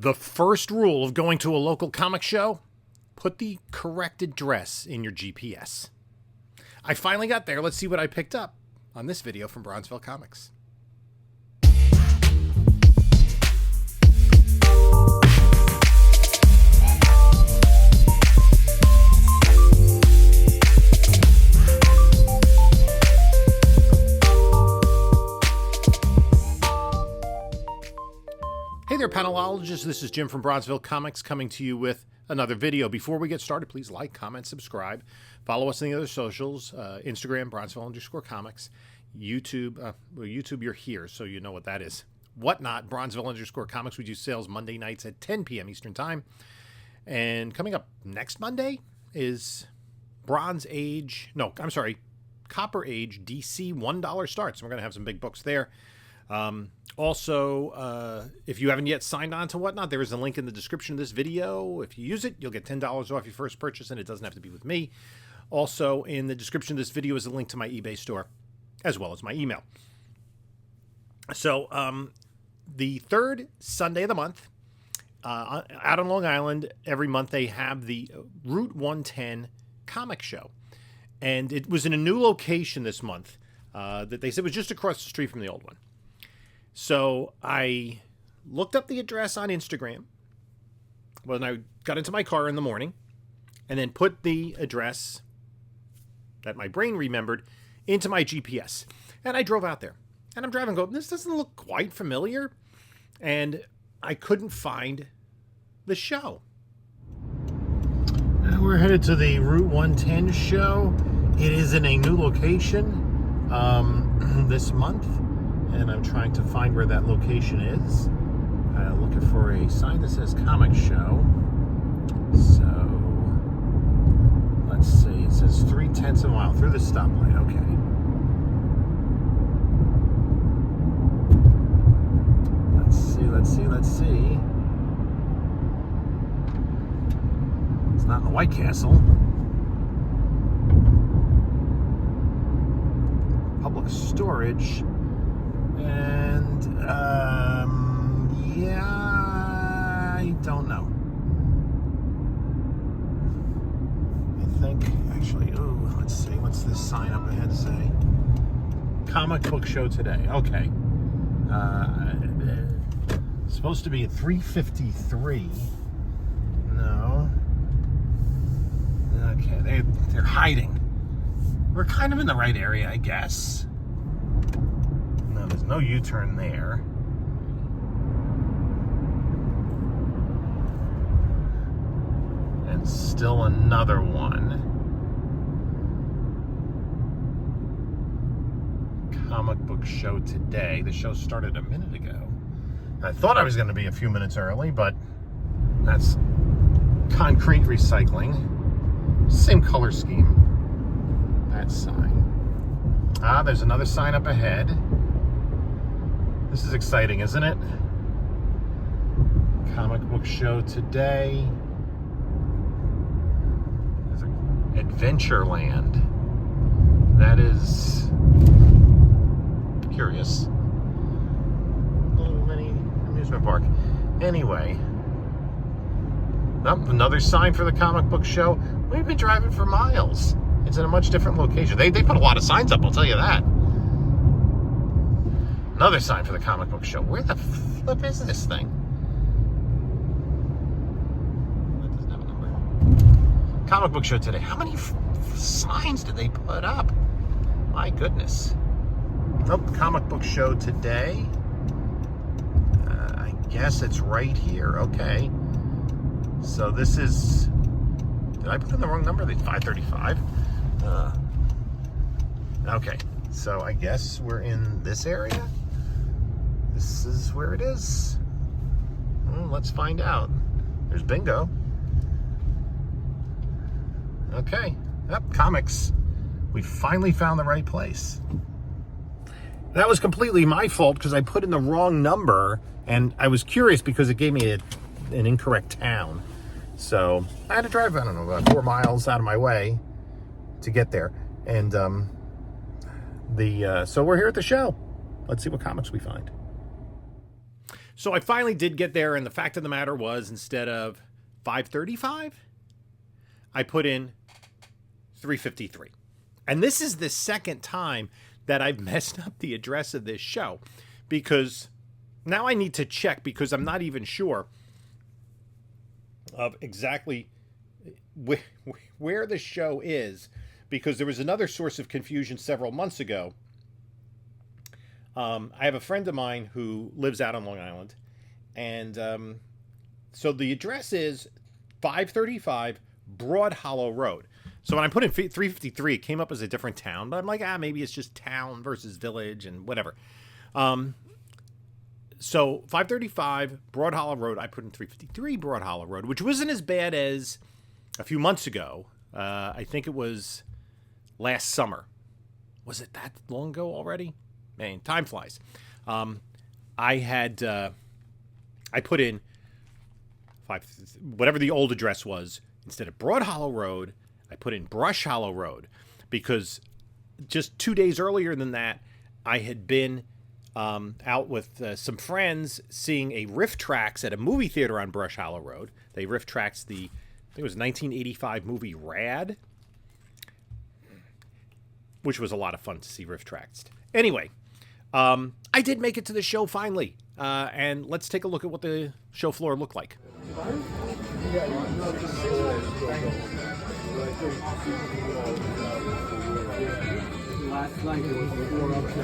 The first rule of going to a local comic show, put the correct address in your GPS. I finally got there. Let's see what I picked up on this video from Bronzeville Comics. Hey there, panelologists. This is Jim from Bronzeville Comics coming to you with another video. Before we get started, please like, comment, subscribe. Follow us on the other socials, Instagram, Bronzeville_comics, YouTube. YouTube, you're here, so you know what that is. Whatnot, Bronzeville_comics. We do sales Monday nights at 10 p.m. Eastern Time. And coming up next Monday is Copper Age DC $1 starts. We're going to have some big books there. Also, if you haven't yet signed on to Whatnot, there is a link in the description of this video. If you use it, you'll get $10 off your first purchase, and it doesn't have to be with me. Also, in the description of this video is a link to my eBay store, as well as my email. So, the third Sunday of the month, out on Long Island, every month they have the Route 110 comic show. And it was in a new location this month that they said was just across the street from the old one. So I looked up the address on Instagram when I got into my car in the morning, and then put the address that my brain remembered into my GPS. And I drove out there. And I'm driving going, this doesn't look quite familiar. And I couldn't find the show. And we're headed to the Route 110 show. It is in a new location this month. And I'm trying to find where that location is. Looking for a sign that says comic show. So, let's see. It says 3/10 of a mile through the stoplight. Okay. Let's see. It's not in the White Castle. Public storage. And, yeah, I don't know. I think, actually, let's see, what's this sign up ahead say? Comic book show today. Okay. Supposed to be at 3:53. No. Okay, they're hiding. We're kind of in the right area, I guess. No, there's no U-turn there. And still another one. Comic book show today. The show started a minute ago. I thought I was going to be a few minutes early, but that's concrete recycling. Same color scheme. That sign. There's another sign up ahead. This is exciting, isn't it? Comic book show today. There's Adventureland. That is curious. Little mini amusement park. Anyway. Another sign for the comic book show. We've been driving for miles. It's in a much different location. They put a lot of signs up, I'll tell you that. Another sign for the comic book show. Where the flip is this thing? That doesn't have a number. Comic book show today. How many signs did they put up? My goodness. Nope, comic book show today. I guess it's right here. Okay. So this is... Did I put in the wrong number? 535. Okay. So I guess we're in this area. This is where it is. Let's find out. There's bingo. Okay. Yep, comics. We finally found the right place. That was completely my fault because I put in the wrong number, and I was curious because it gave me an incorrect town. So I had to drive, I don't know, about 4 miles out of my way to get there. And so we're here at the show. Let's see what comics we find. So I finally did get there, and the fact of the matter was, instead of 535, I put in 353. And this is the second time that I've messed up the address of this show, because now I need to check, because I'm not even sure of exactly where the show is, because there was another source of confusion several months ago. I have a friend of mine who lives out on Long Island, and so the address is 535 Broad Hollow Road. So when I put in 353, it came up as a different town, but I'm like, maybe it's just town versus village and whatever. So 535 Broad Hollow Road, I put in 353 Broad Hollow Road, which wasn't as bad as a few months ago. I think it was last summer. Was it that long ago already? Man, time flies. I put in whatever the old address was. Instead of Broad Hollow Road, I put in Brush Hollow Road, because just 2 days earlier than that, I had been out with some friends seeing a Riff Trax at a movie theater on Brush Hollow Road. They Riff Traxed I think it was 1985 movie Rad, which was a lot of fun to see Riff Traxed. Anyway, I did make it to the show finally, and let's take a look at what the show floor looked like. Last night it was 4 up to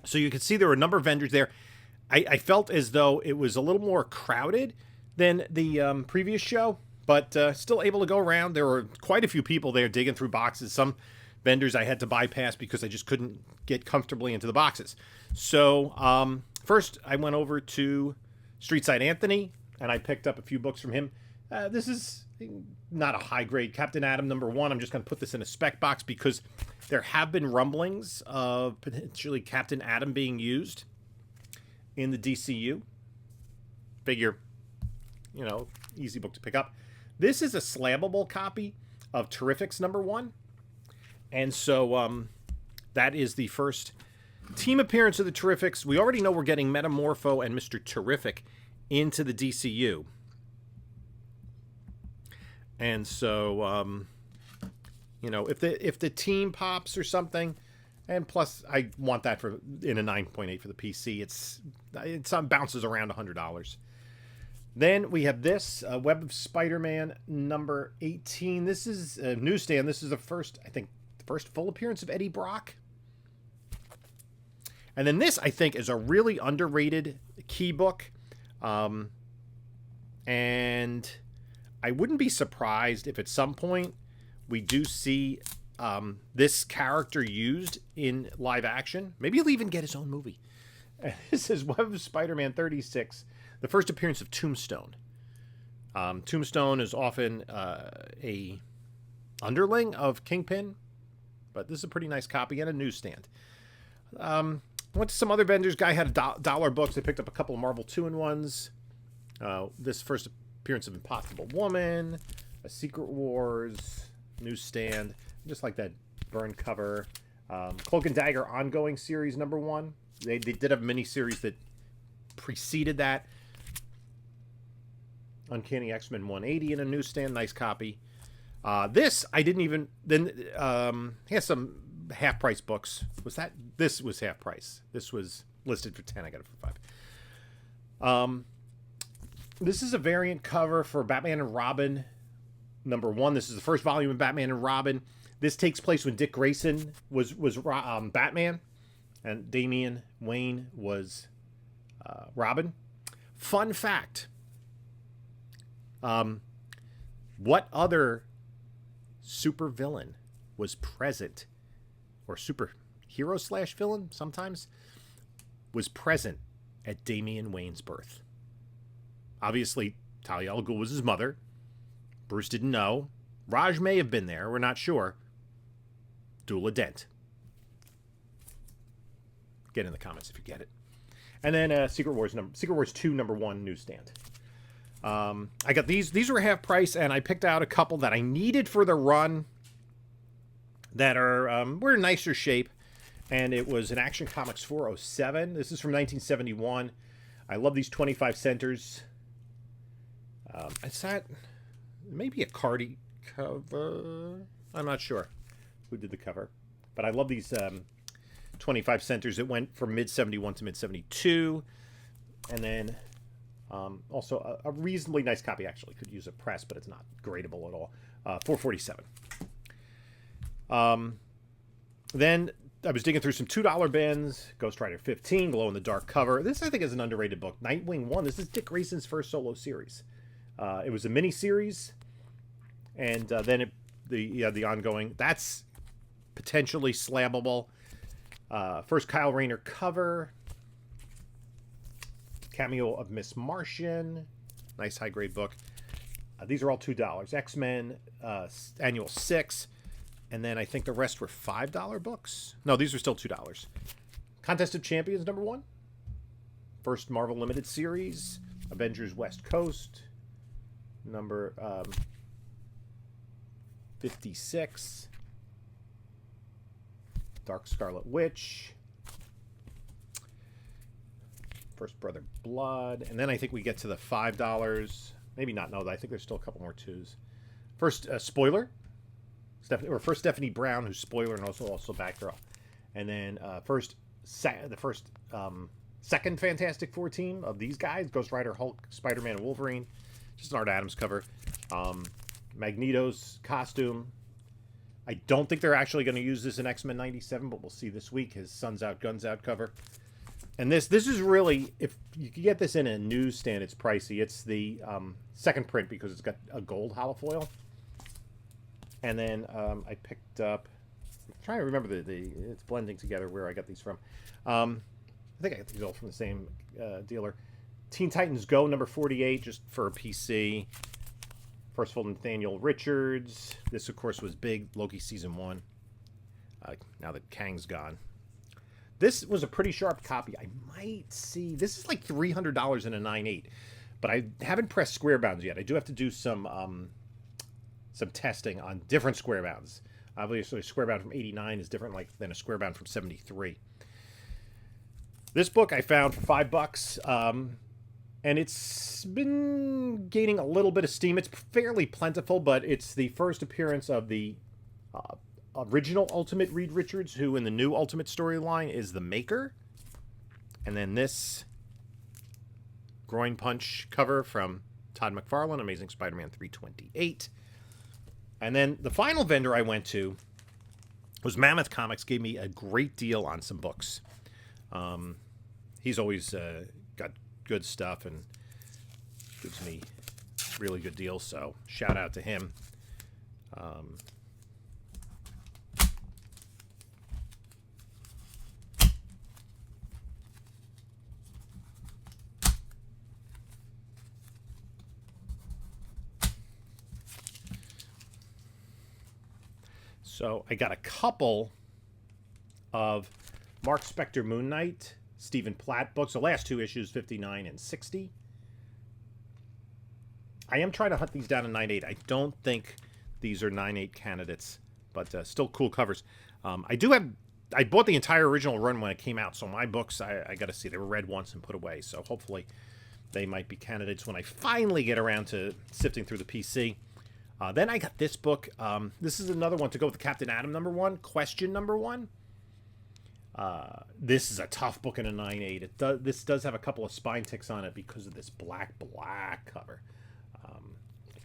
So you can see there were a number of vendors there. I felt as though it was a little more crowded than the previous show, but still able to go around. There were quite a few people there digging through boxes. Some vendors I had to bypass because I just couldn't get comfortably into the boxes. So first I went over to Streetside Anthony, and I picked up a few books from him. This is not a high-grade Captain Atom #1. I'm just going to put this in a spec box because there have been rumblings of potentially Captain Atom being used in the DCU. Figure, easy book to pick up. This is a slabbable copy of Terrifics #1. And so that is the first team appearance of the Terrifics. We already know we're getting Metamorpho and Mr. Terrific into the DCU. And so, if the team pops or something, and plus I want that in a 9.8 for the PC. It's bounces around $100. Then we have this Web of Spider-Man #18. This is a newsstand. This is the first full appearance of Eddie Brock. And then this, I think, is a really underrated key book. And I wouldn't be surprised if at some point we do see this character used in live action. Maybe he'll even get his own movie. This is Web of Spider-Man 36, the first appearance of Tombstone. Tombstone is often a underling of Kingpin, but this is a pretty nice copy and a newsstand. Went to some other vendors. Guy had dollar books. I picked up a couple of Marvel 2-in-1s. This first appearance of Impossible Woman, a Secret Wars newsstand. Just like that burn cover. Cloak and Dagger ongoing series #1. They did have a mini series that preceded that. Uncanny X-Men 180 in a newsstand, nice copy. This I didn't even. Then he has some half price books. Was that? This was half price. This was listed for 10. I got it for 5. This is a variant cover for Batman and Robin #1. This is the first volume of Batman and Robin. This takes place when Dick Grayson was Batman, and Damian Wayne was Robin. Fun fact. What other supervillain was present, or superhero / villain sometimes, was present at Damian Wayne's birth? Obviously, Talia al Ghul was his mother. Bruce didn't know. Raj may have been there. We're not sure. Dula Dent. Get in the comments if you get it. And then Secret Wars 2 #1 newsstand. I got these. These were half price, and I picked out a couple that I needed for the run that were in nicer shape. And it was an Action Comics 407. This is from 1971. I love these 25 centers. Is that maybe a Cardi cover? I'm not sure who did the cover, but I love these 25 centers. It went from mid-71 to mid-72, and then also a reasonably nice copy. Actually, could use a press, but it's not gradable at all. 447. Then I was digging through some $2 bins. Ghost Rider 15, glow in the dark cover. This I think is an underrated book. Nightwing 1. This is Dick Grayson's first solo series. It was a mini series, and then the ongoing. That's potentially slabbable. First Kyle Rayner cover. Cameo of Miss Martian. Nice high grade book. These are all $2. X-Men Annual 6. And then I think the rest were $5 books. No, these are still $2. Contest of Champions #1. First Marvel Limited Series. Avengers West Coast. Number 56. Dark Scarlet Witch. First Brother Blood. And then I think we get to the $5. Maybe not. No, I think there's still a couple more twos. First Spoiler. First Stephanie Brown, who's Spoiler and also Batgirl. And then second Fantastic Four team of these guys. Ghost Rider, Hulk, Spider-Man, and Wolverine. Just an Art Adams cover. Magneto's costume. I don't think they're actually going to use this in X-Men 97, but we'll see this week. His Sun's Out, Guns Out cover. And this is really, if you can get this in a newsstand, it's pricey. It's the second print because it's got a gold holofoil. And then I picked up, I'm trying to remember it's blending together where I got these from. I think I got these all from the same dealer. Teen Titans Go number 48, just for a PC. First full Nathaniel Richards. This, of course, was big. Loki Season 1. Now that Kang's gone. This was a pretty sharp copy. I might see. This is like $300 in a 9.8. But I haven't pressed square bounds yet. I do have to do some testing on different square bounds. Obviously, a square bound from 89 is different than a square bound from 73. This book I found for $5. And it's been gaining a little bit of steam. It's fairly plentiful, but it's the first appearance of the original Ultimate Reed Richards, who in the new Ultimate storyline is the Maker. And then this groin punch cover from Todd McFarlane, Amazing Spider-Man 328. And then the final vendor I went to was Mammoth Comics. Gave me a great deal on some books. He's always got good stuff and gives me really good deals, so shout out to him. So I got a couple of Mark Spector Moon Knight, Stephen Platt books, the last two issues, 59 and 60. I am trying to hunt these down in 9.8. I don't think these are 9.8 candidates, but still cool covers. I do have I bought the entire original run when it came out, so my books, I got to see, they were read once and put away. So hopefully they might be candidates when I finally get around to sifting through the PC. Then I got this book. This is another one to go with the Captain Atom #1, Question #1. This is a tough book in a 9.8. This does have a couple of spine ticks on it because of this black cover.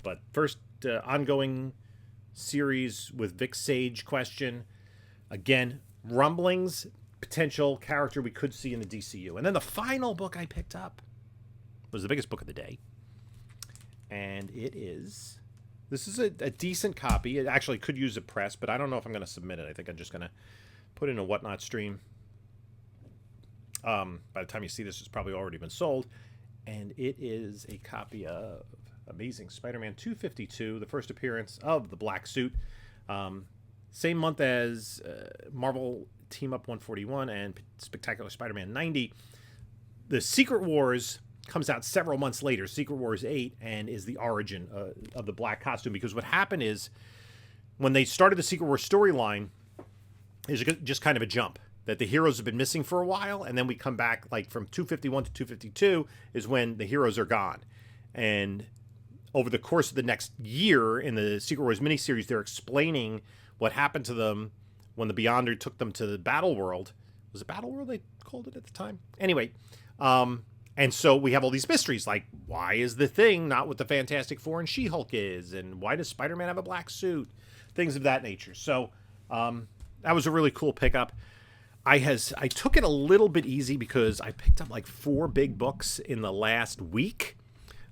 But first, ongoing series with Vic Sage, Question. Again, rumblings, potential character we could see in the DCU. And then the final book I picked up was the biggest book of the day. And this is a decent copy. It actually could use a press, but I don't know if I'm going to submit it. I think I'm just going to put it in a Whatnot stream. By the time you see this, it's probably already been sold. And it is a copy of Amazing Spider-Man 252, the first appearance of the Black Suit. Same month as Marvel Team Up 141 and Spectacular Spider-Man 90. The Secret Wars comes out several months later, Secret Wars 8, and is the origin of the black costume. Because what happened is, when they started the Secret Wars storyline, is just kind of a jump. That the heroes have been missing for a while, and then we come back, like from 251 to 252 is when the heroes are gone. And over the course of the next year in the Secret Wars miniseries, they're explaining what happened to them when the Beyonder took them to the Battle World. Was it Battle World they called it at the time? Anyway, and so we have all these mysteries, like why is the Thing not what the Fantastic Four and She-Hulk is, and why does Spider-Man have a black suit? Things of that nature. So that was a really cool pickup. I took it a little bit easy because I picked up like 4 big books in the last week.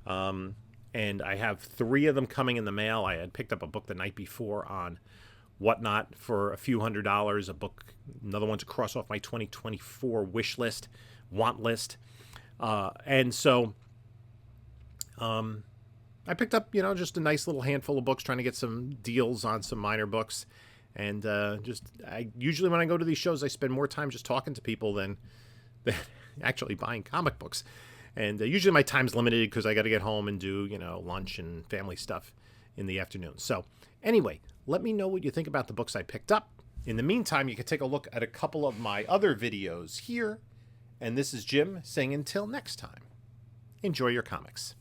And I have 3 of them coming in the mail. I had picked up a book the night before on Whatnot for a few $100s. Another one to cross off my 2024 wish list, want list. And so I picked up, just a nice little handful of books, trying to get some deals on some minor books. And usually when I go to these shows, I spend more time just talking to people than actually buying comic books. And usually my time's limited because I got to get home and do, lunch and family stuff in the afternoon. So anyway, let me know what you think about the books I picked up. In the meantime, you can take a look at a couple of my other videos here. And this is Jim saying until next time, enjoy your comics.